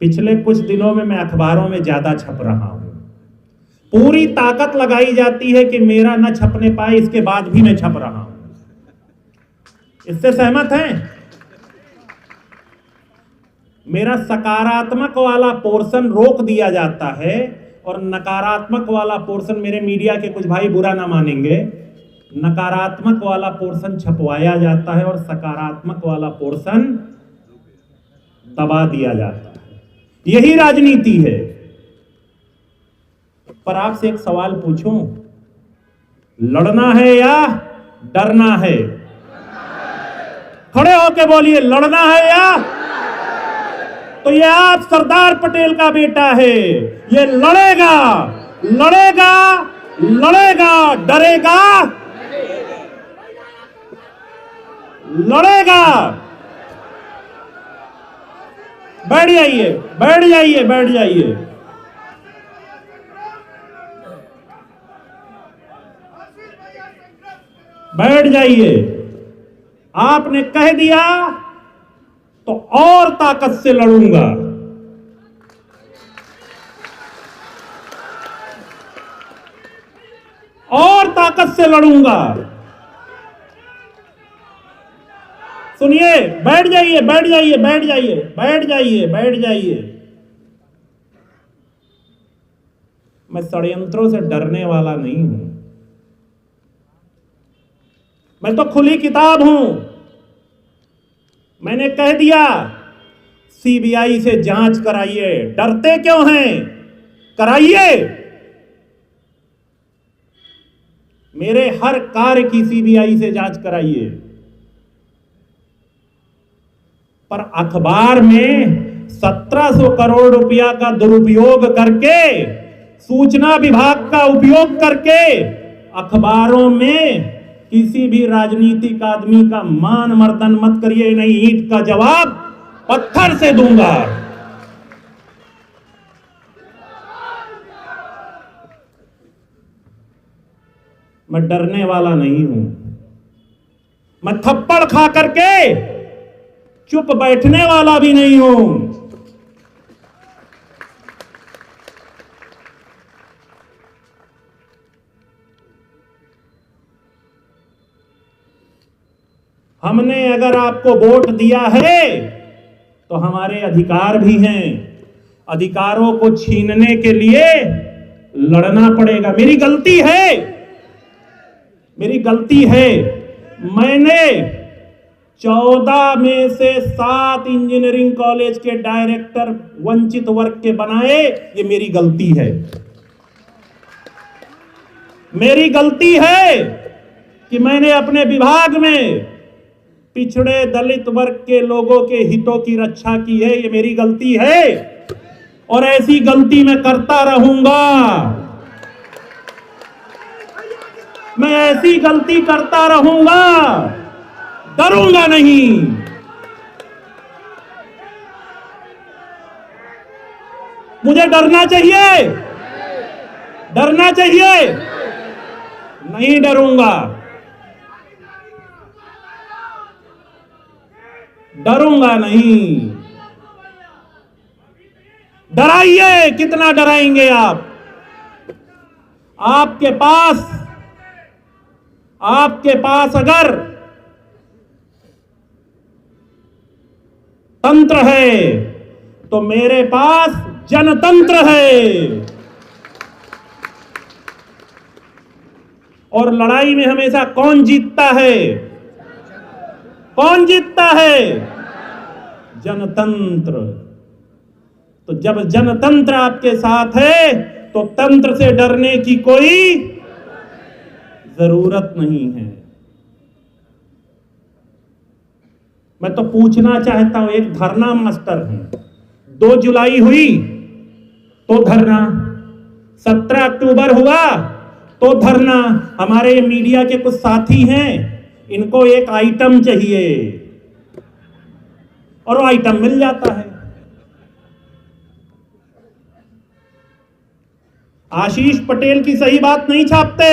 पिछले कुछ दिनों में मैं अखबारों में ज्यादा छप रहा हूं। पूरी ताकत लगाई जाती है कि मेरा न छपने पाए, इसके बाद भी मैं छप रहा हूं। इससे सहमत हैं? मेरा सकारात्मक वाला पोर्शन रोक दिया जाता है और नकारात्मक वाला पोर्शन, मेरे मीडिया के कुछ भाई बुरा ना मानेंगे, नकारात्मक वाला पोर्शन छपवाया जाता है और सकारात्मक वाला पोर्शन दबा दिया जाता है। यही राजनीति है। पर आपसे एक सवाल पूछूं, लड़ना है या डरना है? खड़े होके बोलिए, लड़ना है या? तो ये आप सरदार पटेल का बेटा है, ये लड़ेगा, लड़ेगा, लड़ेगा, डरेगा, लड़ेगा। बैठ जाइए, बैठ जाइए, बैठ जाइए। बैठ जाइए। आपने कह दिया तो और ताकत से लड़ूंगा। और ताकत से लड़ूंगा। सुनिए, बैठ जाइए, बैठ जाइए, बैठ जाइए, बैठ जाइए, बैठ जाइए। मैं षड्यंत्रों से डरने वाला नहीं हूं। मैं तो खुली किताब हूं। मैंने कह दिया, सीबीआई से जांच कराइए। डरते क्यों हैं? कराइए। मेरे हर कार्य की सीबीआई से जांच कराइए। पर अखबार में 1700 करोड़ रुपया का दुरुपयोग करके, सूचना विभाग का उपयोग करके अखबारों में किसी भी राजनीतिक आदमी का मान मर्दन मत करिए। नहीं, ईंट का जवाब पत्थर से दूंगा। मैं डरने वाला नहीं हूं। मैं थप्पड़ खा करके चुप बैठने वाला भी नहीं हूं। हमने अगर आपको वोट दिया है तो हमारे अधिकार भी हैं। अधिकारों को छीनने के लिए लड़ना पड़ेगा। मेरी गलती है, मेरी गलती है। मैंने 14 में से 7 इंजीनियरिंग कॉलेज के डायरेक्टर वंचित वर्ग के बनाए। ये मेरी गलती है। मेरी गलती है कि मैंने अपने विभाग में पिछड़े दलित वर्ग के लोगों के हितों की रक्षा की है। ये मेरी गलती है और ऐसी गलती मैं करता रहूंगा। मैं ऐसी गलती करता रहूंगा, डरूंगा नहीं। मुझे डरना चाहिए? डरना चाहिए? नहीं डरूंगा, डरूंगा नहीं। डराइए, कितना डराएंगे आप? आपके पास अगर तंत्र है तो मेरे पास जनतंत्र है। और लड़ाई में हमेशा कौन जीतता है? कौन जीतता है? जनतंत्र। तो जब जनतंत्र आपके साथ है तो तंत्र से डरने की कोई जरूरत नहीं है। मैं तो पूछना चाहता हूं, एक धरना मास्टर है, 2 जुलाई हुई तो धरना, 17 अक्टूबर हुआ तो धरना। हमारे मीडिया के कुछ साथी हैं, इनको एक आइटम चाहिए और वो आइटम मिल जाता है। आशीष पटेल की सही बात नहीं छापते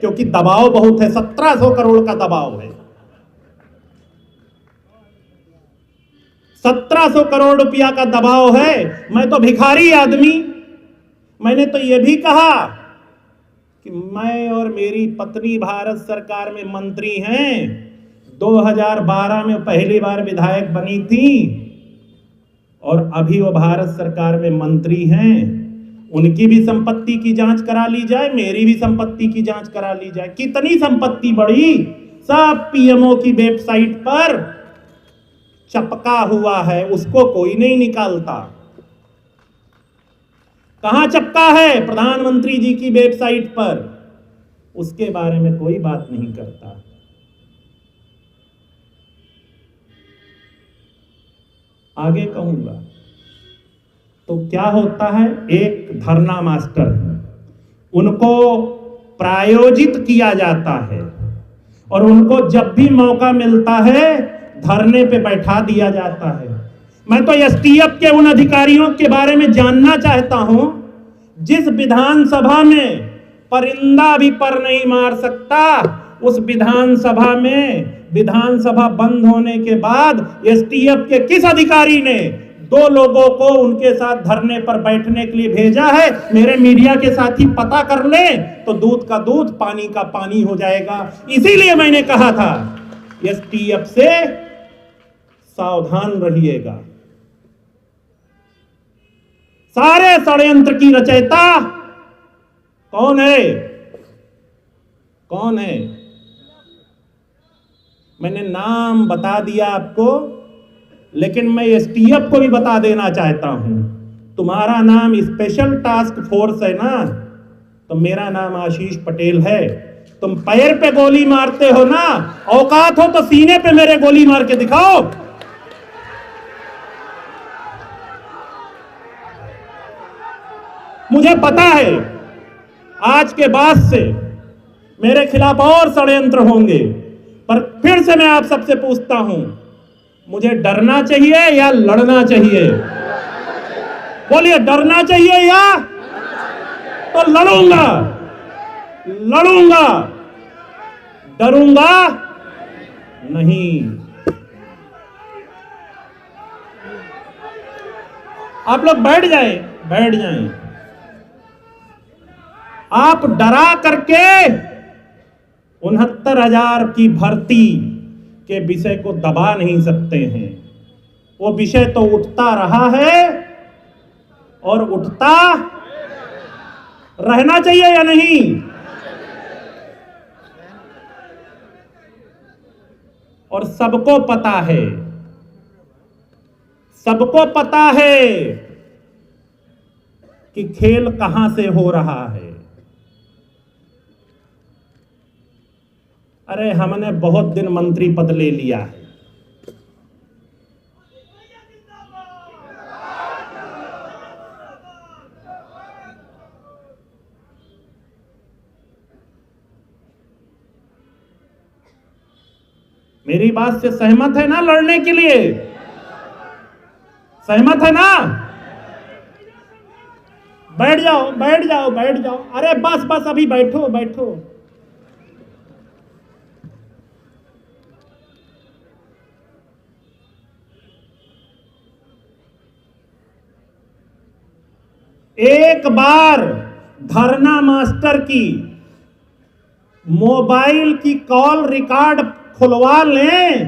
क्योंकि दबाव बहुत है। 1700 करोड़ का दबाव है। 1700 करोड़ रुपया का दबाव है। मैं तो भिखारी आदमी। मैंने तो यह भी कहा कि मैं और मेरी पत्नी भारत सरकार में मंत्री हैं। 2012 में पहली बार विधायक बनी थी और अभी वो भारत सरकार में मंत्री हैं। उनकी भी संपत्ति की जांच करा ली जाए, मेरी भी संपत्ति की जांच करा ली जाए। कितनी संपत्ति बढ़ी, सब पीएमओ की वेबसाइट पर चपका हुआ है, उसको कोई नहीं निकालता। कहां चपका है? प्रधानमंत्री जी की वेबसाइट पर। उसके बारे में कोई बात नहीं करता। आगे कहूंगा तो क्या होता है, एक धरना मास्टर, उनको प्रायोजित किया जाता है और उनको जब भी मौका मिलता है धरने पे बैठा दिया जाता है। मैं तो एसटीएफ के उन अधिकारियों के बारे में जानना चाहता हूं जिस विधानसभा में परिंदा भी पर नहीं मार सकता, उस विधानसभा में विधानसभा बंद होने के बाद एसटीएफ के किस अधिकारी ने 2 लोगों को उनके साथ धरने पर बैठने के लिए भेजा है? मेरे मीडिया के साथी पता कर ले तो दूध का दूध पानी का पानी हो जाएगा। इसीलिए मैंने कहा था एसटीएफ से सावधान रहिएगा। सारे षड्यंत्र की रचयिता कौन है? कौन है? मैंने नाम बता दिया आपको, लेकिन मैं एसटीएफ को भी बता देना चाहता हूं। तुम्हारा नाम स्पेशल टास्क फोर्स है ना, तो मेरा नाम आशीष पटेल है। तुम पैर पे गोली मारते हो ना, औकात हो तो सीने पे मेरे गोली मार के दिखाओ। मुझे पता है आज के बाद से मेरे खिलाफ और षड्यंत्र होंगे, पर फिर से मैं आप सबसे पूछता हूं, मुझे डरना चाहिए या लड़ना चाहिए? बोलिए, डरना चाहिए या? तो लड़ूंगा, लड़ूंगा, डरूंगा नहीं। आप लोग बैठ जाएं, बैठ जाएं। आप डरा करके 69,000 की भर्ती के विषय को दबा नहीं सकते हैं। वो विषय तो उठता रहा है और उठता रहना चाहिए या नहीं? और सबको पता है, सबको पता है कि खेल कहां से हो रहा है। अरे हमने बहुत दिन मंत्री पद ले लिया है, मेरी बात से सहमत है ना? लड़ने के लिए सहमत है ना? बैठ जाओ, बैठ जाओ, बैठ जाओ। अरे बस बस, अभी बैठो बैठो। एक बार धरना मास्टर की मोबाइल की कॉल रिकॉर्ड खुलवा लें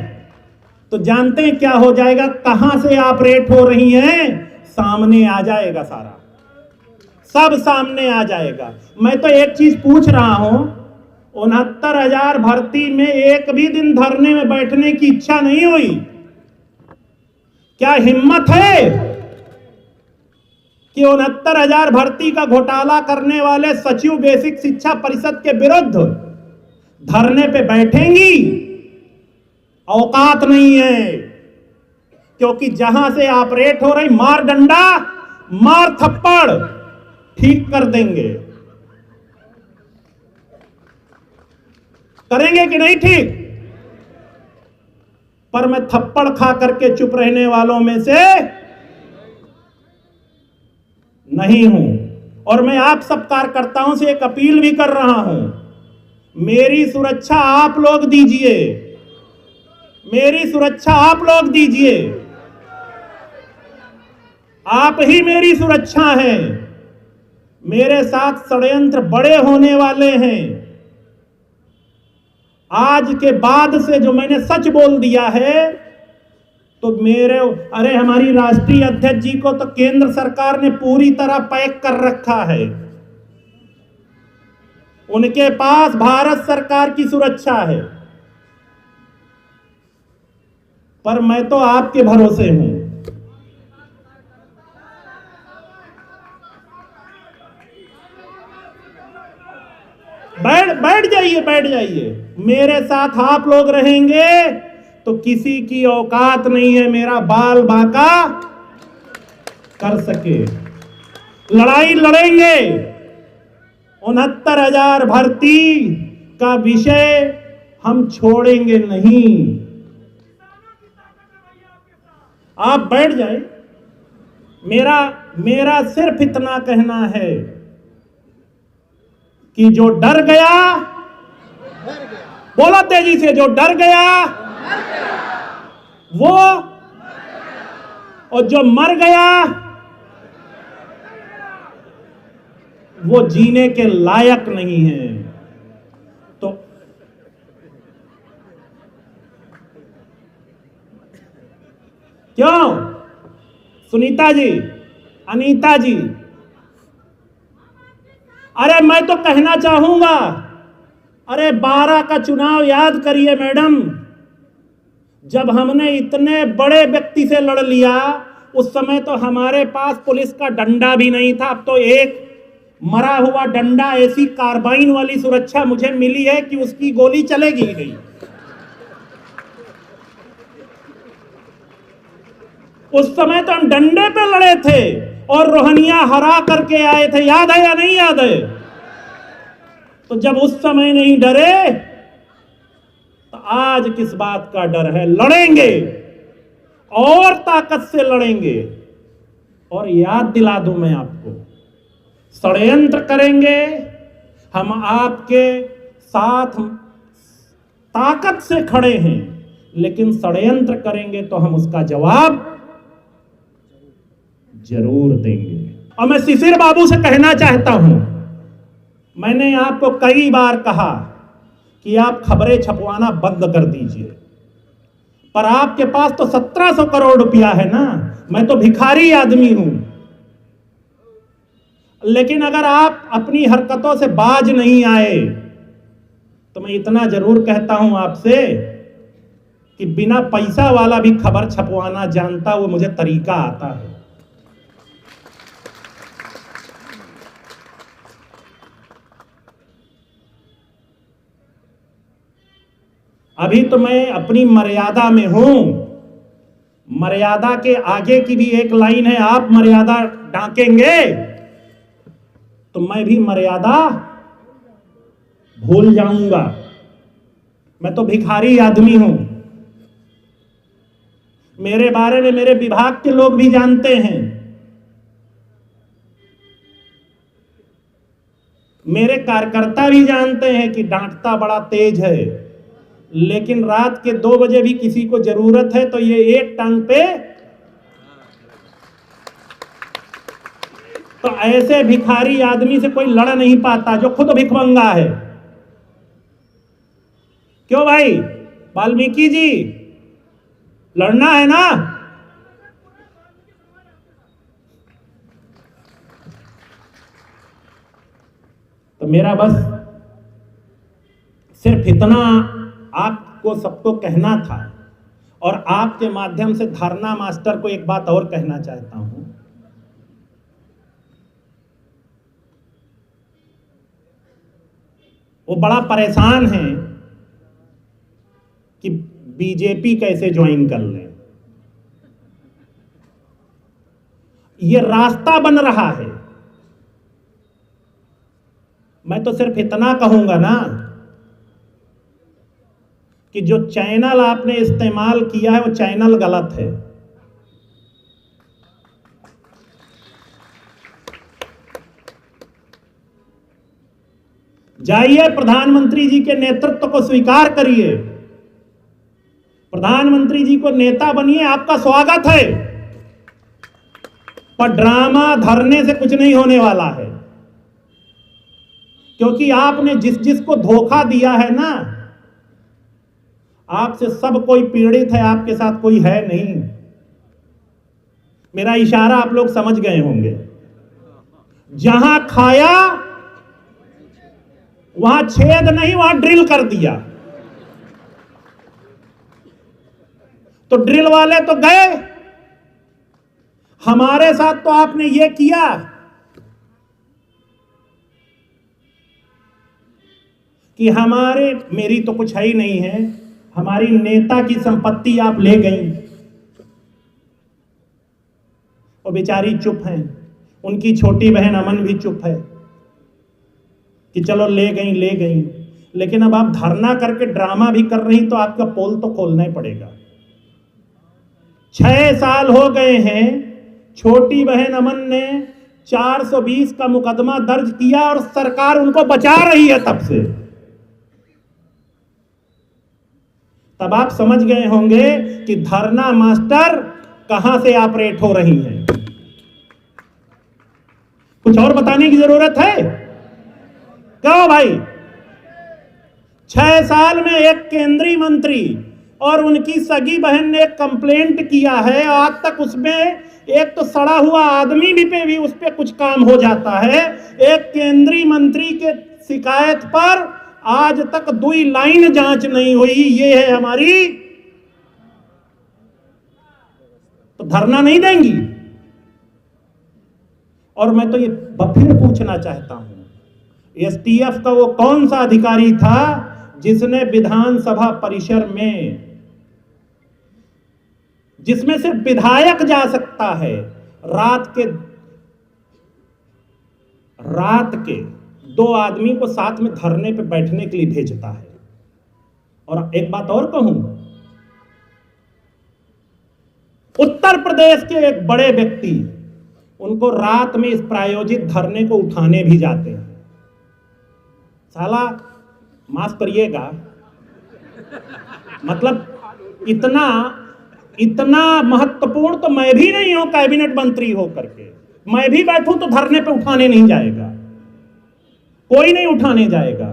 तो जानते हैं क्या हो जाएगा? कहां से ऑपरेट हो रही हैं सामने आ जाएगा, सारा सब सामने आ जाएगा। मैं तो एक चीज पूछ रहा हूं, 69,000 भर्ती में एक भी दिन धरने में बैठने की इच्छा नहीं हुई? क्या हिम्मत है कि 69,000 भर्ती का घोटाला करने वाले सचिव बेसिक शिक्षा परिषद के विरुद्ध धरने पे बैठेंगी? औकात नहीं है, क्योंकि जहां से ऑपरेट हो रही, मार डंडा मार थप्पड़ ठीक कर देंगे। करेंगे कि नहीं ठीक? पर मैं थप्पड़ खा करके चुप रहने वालों में से नहीं हूं। और मैं आप सब कार्यकर्ताओं से एक अपील भी कर रहा हूं, मेरी सुरक्षा आप लोग दीजिए, मेरी सुरक्षा आप लोग दीजिए। आप ही मेरी सुरक्षा हैं। मेरे साथ षड्यंत्र बड़े होने वाले हैं। आज के बाद से जो मैंने सच बोल दिया है तो अरे हमारी राष्ट्रीय अध्यक्ष जी को तो केंद्र सरकार ने पूरी तरह पैक कर रखा है। उनके पास भारत सरकार की सुरक्षा है, पर मैं तो आपके भरोसे हूं। बैठ जाइए। मेरे साथ आप लोग रहेंगे तो किसी की औकात नहीं है मेरा बाल बांका कर सके। लड़ाई लड़ेंगे। 69,000 भर्ती का विषय हम छोड़ेंगे नहीं। आप बैठ जाए। मेरा सिर्फ इतना कहना है कि जो डर गया, बोलो तेजी से, जो डर गया वो, और जो मर गया वो जीने के लायक नहीं है। तो क्यों सुनीता जी, अनीता जी, अरे मैं तो कहना चाहूंगा, अरे 12 का चुनाव याद करिए मैडम, जब हमने इतने बड़े व्यक्ति से लड़ लिया उस समय तो हमारे पास पुलिस का डंडा भी नहीं था। अब तो एक मरा हुआ डंडा, ऐसी कार्बाइन वाली सुरक्षा मुझे मिली है कि उसकी गोली चलेगी ही नहीं। उस समय तो हम डंडे पे लड़े थे और रोहनिया हरा करके आए थे, याद है या नहीं याद है? तो जब उस समय नहीं डरे तो आज किस बात का डर है? लड़ेंगे और ताकत से लड़ेंगे। और याद दिला दूं मैं आपको, षड्यंत्र करेंगे हम आपके साथ, ताकत से खड़े हैं, लेकिन षड्यंत्र करेंगे तो हम उसका जवाब जरूर देंगे। और मैं शिशिर बाबू से कहना चाहता हूं, मैंने आपको कई बार कहा कि आप खबरें छपवाना बंद कर दीजिए, पर आपके पास तो 1700 करोड़ रुपया है ना। मैं तो भिखारी आदमी हूं, लेकिन अगर आप अपनी हरकतों से बाज नहीं आए तो मैं इतना जरूर कहता हूं आपसे कि बिना पैसा वाला भी खबर छपवाना जानता, वो मुझे तरीका आता है। अभी तो मैं अपनी मर्यादा में हूं। मर्यादा के आगे की भी एक लाइन है, आप मर्यादा डांकेंगे तो मैं भी मर्यादा भूल जाऊंगा। मैं तो भिखारी आदमी हूं। मेरे बारे में मेरे विभाग के लोग भी जानते हैं। मेरे कार्यकर्ता भी जानते हैं कि डांटता बड़ा तेज है, लेकिन रात के 2 बजे भी किसी को जरूरत है तो ये एक टांग पे, तो ऐसे भिखारी आदमी से कोई लड़ नहीं पाता जो खुद भिखमंगा है। क्यों भाई वाल्मीकि जी, लड़ना है ना? तो मेरा बस सिर्फ इतना आपको सबको कहना था। और आपके माध्यम से धरना मास्टर को एक बात और कहना चाहता हूं, वो बड़ा परेशान है कि बीजेपी कैसे ज्वाइन कर ले। ये रास्ता बन रहा है। मैं तो सिर्फ इतना कहूंगा ना कि जो चैनल आपने इस्तेमाल किया है वो चैनल गलत है। जाइए प्रधानमंत्री जी के नेतृत्व को स्वीकार करिए, प्रधानमंत्री जी को नेता बनिए, आपका स्वागत है। पर ड्रामा धरने से कुछ नहीं होने वाला है, क्योंकि आपने जिस जिसको धोखा दिया है ना, आपसे सब कोई पीड़ित है, आपके साथ कोई है नहीं। मेरा इशारा आप लोग समझ गए होंगे। जहां खाया वहां छेद नहीं, वहां ड्रिल कर दिया। तो ड्रिल वाले तो गए, हमारे साथ तो आपने ये किया कि मेरी तो कुछ है ही नहीं है, हमारी नेता की संपत्ति आप ले गई। और बेचारी चुप हैं, उनकी छोटी बहन अमन भी चुप है कि चलो ले गई। लेकिन अब आप धरना करके ड्रामा भी कर रही, तो आपका पोल तो खोलना ही पड़ेगा। 6 साल हो गए हैं, छोटी बहन अमन ने 420 का मुकदमा दर्ज किया और सरकार उनको बचा रही है तब से। तब आप समझ गए होंगे कि धरना मास्टर कहां से ऑपरेट हो रही हैं। कुछ और बताने की जरूरत है क्या भाई? 6 साल में एक केंद्रीय मंत्री और उनकी सगी बहन ने एक कंप्लेंट किया है, आज तक उसमें एक तो सड़ा हुआ आदमी भी उस पर कुछ काम हो जाता है। एक केंद्रीय मंत्री के शिकायत पर आज तक 2 लाइन जांच नहीं हुई। ये है हमारी, तो धरना नहीं देंगी। और मैं तो ये फिर पूछना चाहता हूं, एसटीएफ का वो कौन सा अधिकारी था जिसने विधानसभा परिसर में, जिसमें सिर्फ विधायक जा सकता है, रात के 2 आदमी को साथ में धरने पे बैठने के लिए भेजता है। और एक बात और कहूं, उत्तर प्रदेश के एक बड़े व्यक्ति उनको रात में इस प्रायोजित धरने को उठाने भी जाते हैं। साला माफ करिएगा, मतलब इतना महत्वपूर्ण तो मैं भी नहीं हूं कैबिनेट मंत्री हो करके। मैं भी बैठूं तो धरने पे उठाने नहीं जाएगा, कोई नहीं उठाने जाएगा।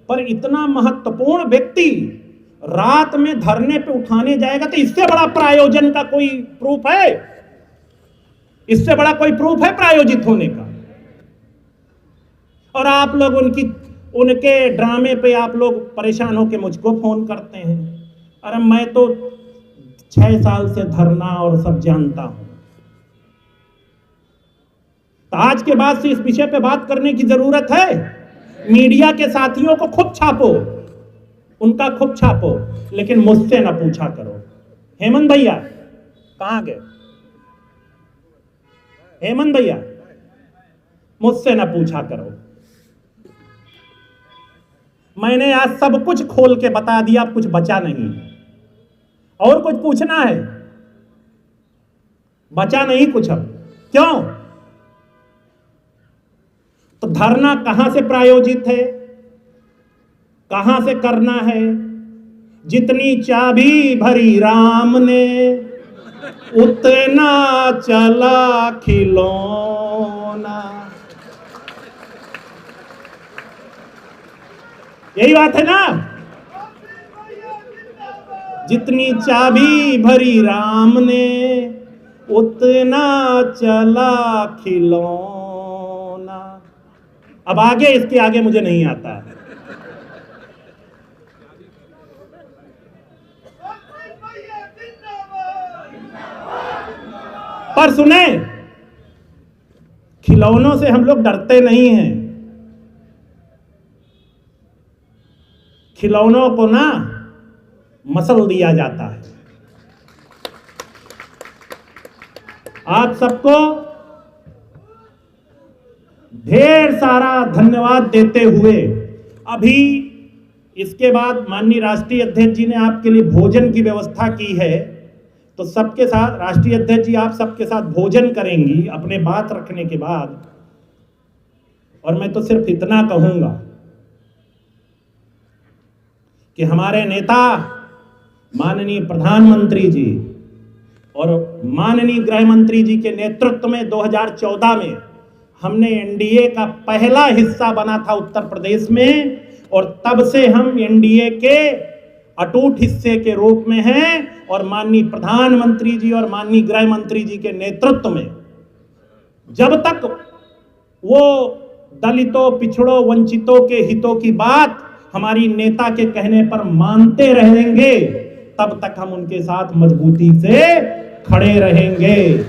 पर इतना महत्वपूर्ण व्यक्ति रात में धरने पे उठाने जाएगा, तो इससे बड़ा प्रायोजन का कोई प्रूफ है? इससे बड़ा कोई प्रूफ है प्रायोजित होने का? और आप लोग उनके ड्रामे पे आप लोग परेशान होकर मुझको फोन करते हैं। अरे मैं तो 6 साल से धरना और सब जानता हूं। तो आज के बाद से इस विषय पे बात करने की जरूरत है। मीडिया के साथियों को खूब छापो, उनका खूब छापो, लेकिन मुझसे ना पूछा करो। हेमंत भैया कहां गए? हेमंत भैया मुझसे ना पूछा करो। मैंने आज सब कुछ खोल के बता दिया, अब कुछ बचा नहीं। और कुछ पूछना है? बचा नहीं कुछ अब। क्यों? तो धरना कहां से प्रायोजित है, कहां से करना है? जितनी चाबी भरी राम ने उतना चला खिलौना। यही बात है ना? जितनी चाबी भरी राम ने उतना चला खिलौना। अब आगे, इसके आगे मुझे नहीं आता है। पर सुने, खिलौनों से हम लोग डरते नहीं हैं। खिलौनों को ना मसल दिया जाता है। आप सबको ढेर सारा धन्यवाद देते हुए, अभी इसके बाद माननीय राष्ट्रीय अध्यक्ष जी ने आपके लिए भोजन की व्यवस्था की है। तो सबके साथ राष्ट्रीय अध्यक्ष जी आप सबके साथ भोजन करेंगी अपने बात रखने के बाद। और मैं तो सिर्फ इतना कहूंगा कि हमारे नेता माननीय प्रधानमंत्री जी और माननीय गृह मंत्री जी के नेतृत्व में 2014 में हमने एनडीए का पहला हिस्सा बना था उत्तर प्रदेश में, और तब से हम एनडीए के अटूट हिस्से के रूप में हैं। और माननीय प्रधानमंत्री जी और माननीय गृह मंत्री जी के नेतृत्व में जब तक वो दलितों, पिछड़ों, वंचितों के हितों की बात हमारी नेता के कहने पर मानते रहेंगे, तब तक हम उनके साथ मजबूती से खड़े रहेंगे।